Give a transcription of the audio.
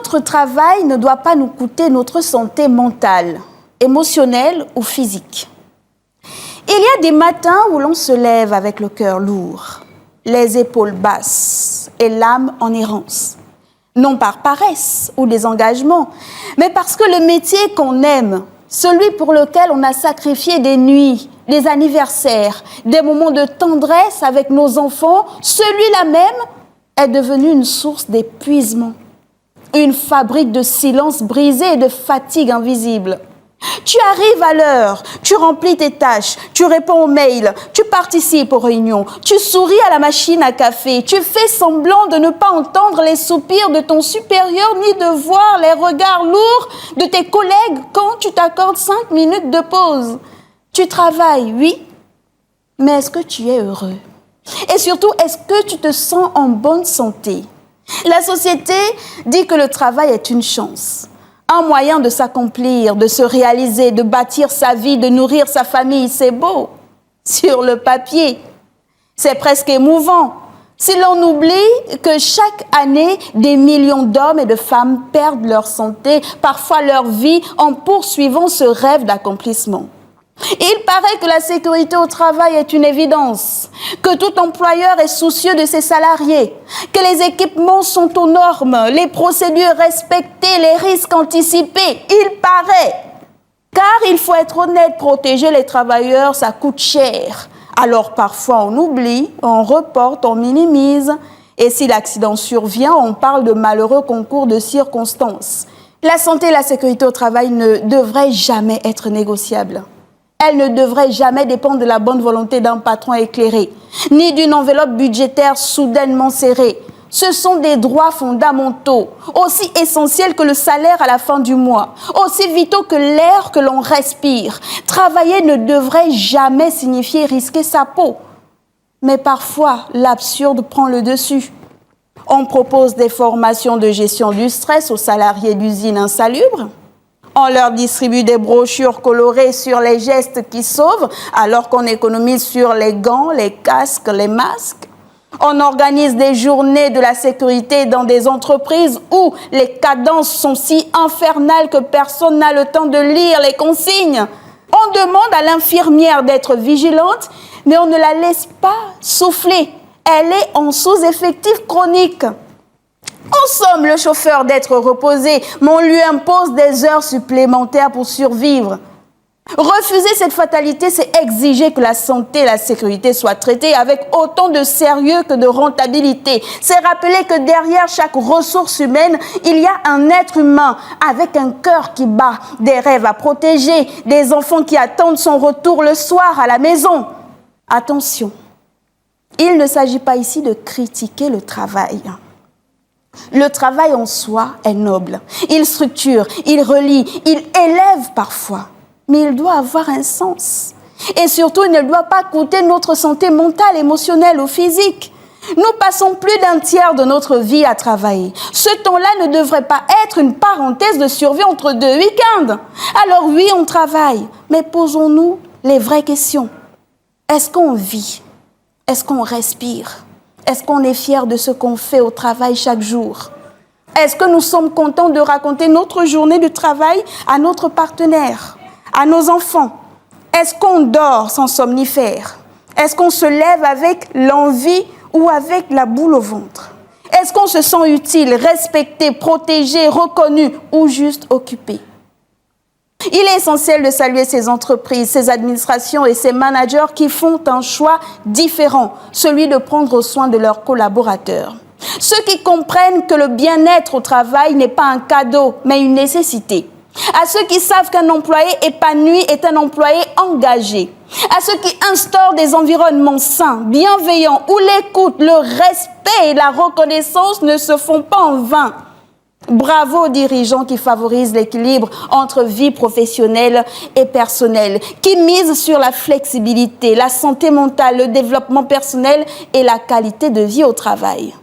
notre travail ne doit pas nous coûter notre santé mentale, émotionnelle ou physique. Il y a des matins où l'on se lève avec le cœur lourd, les épaules basses et l'âme en errance. Non par paresse ou désengagement, mais parce que le métier qu'on aime, celui pour lequel on a sacrifié des nuits, des anniversaires, des moments de tendresse avec nos enfants, celui-là même est devenu une source d'épuisement, une fabrique de silence brisé et de fatigue invisible. Tu arrives à l'heure, tu remplis tes tâches, tu réponds aux mails, tu participes aux réunions, tu souris à la machine à café, tu fais semblant de ne pas entendre les soupirs de ton supérieur ni de voir les regards lourds de tes collègues quand tu t'accordes 5 minutes de pause. Tu travailles, oui, mais est-ce que tu es heureux? Et surtout, est-ce que tu te sens en bonne santé? La société dit que le travail est une chance. Un moyen de s'accomplir, de se réaliser, de bâtir sa vie, de nourrir sa famille, c'est beau. Sur le papier, c'est presque émouvant. Si l'on oublie que chaque année, des millions d'hommes et de femmes perdent leur santé, parfois leur vie, en poursuivant ce rêve d'accomplissement. Il paraît que la sécurité au travail est une évidence, que tout employeur est soucieux de ses salariés, que les équipements sont aux normes, les procédures respectées, les risques anticipés. Il paraît. Car il faut être honnête, protéger les travailleurs, ça coûte cher. Alors parfois on oublie, on reporte, on minimise. Et si l'accident survient, on parle de malheureux concours de circonstances. La santé et la sécurité au travail ne devraient jamais être négociables. Elle ne devrait jamais dépendre de la bonne volonté d'un patron éclairé, ni d'une enveloppe budgétaire soudainement serrée. Ce sont des droits fondamentaux, aussi essentiels que le salaire à la fin du mois, aussi vitaux que l'air que l'on respire. Travailler ne devrait jamais signifier risquer sa peau. Mais parfois, l'absurde prend le dessus. On propose des formations de gestion du stress aux salariés d'usines insalubres. On leur distribue des brochures colorées sur les gestes qui sauvent, alors qu'on économise sur les gants, les casques, les masques. On organise des journées de la sécurité dans des entreprises où les cadences sont si infernales que personne n'a le temps de lire les consignes. On demande à l'infirmière d'être vigilante, mais on ne la laisse pas souffler. Elle est en sous-effectif chronique. On somme le chauffeur d'être reposé, mais on lui impose des heures supplémentaires pour survivre. Refuser cette fatalité, c'est exiger que la santé et la sécurité soient traitées avec autant de sérieux que de rentabilité. C'est rappeler que derrière chaque ressource humaine, il y a un être humain avec un cœur qui bat, des rêves à protéger, des enfants qui attendent son retour le soir à la maison. Attention, il ne s'agit pas ici de critiquer le travail. Le travail en soi est noble. Il structure, il relie, il élève parfois. Mais il doit avoir un sens. Et surtout, il ne doit pas coûter notre santé mentale, émotionnelle ou physique. Nous passons plus d'un tiers de notre vie à travailler. Ce temps-là ne devrait pas être une parenthèse de survie entre 2 week-ends. Alors oui, on travaille, mais posons-nous les vraies questions. Est-ce qu'on vit? Est-ce qu'on respire? Est-ce qu'on est fier de ce qu'on fait au travail chaque jour? Est-ce que nous sommes contents de raconter notre journée de travail à notre partenaire, à nos enfants? Est-ce qu'on dort sans somnifère? Est-ce qu'on se lève avec l'envie ou avec la boule au ventre? Est-ce qu'on se sent utile, respecté, protégé, reconnu ou juste occupé? Il est essentiel de saluer ces entreprises, ces administrations et ces managers qui font un choix différent, celui de prendre soin de leurs collaborateurs. Ceux qui comprennent que le bien-être au travail n'est pas un cadeau, mais une nécessité. À ceux qui savent qu'un employé épanoui est un employé engagé. À ceux qui instaurent des environnements sains, bienveillants, où l'écoute, le respect et la reconnaissance ne se font pas en vain. Bravo aux dirigeants qui favorisent l'équilibre entre vie professionnelle et personnelle, qui misent sur la flexibilité, la santé mentale, le développement personnel et la qualité de vie au travail.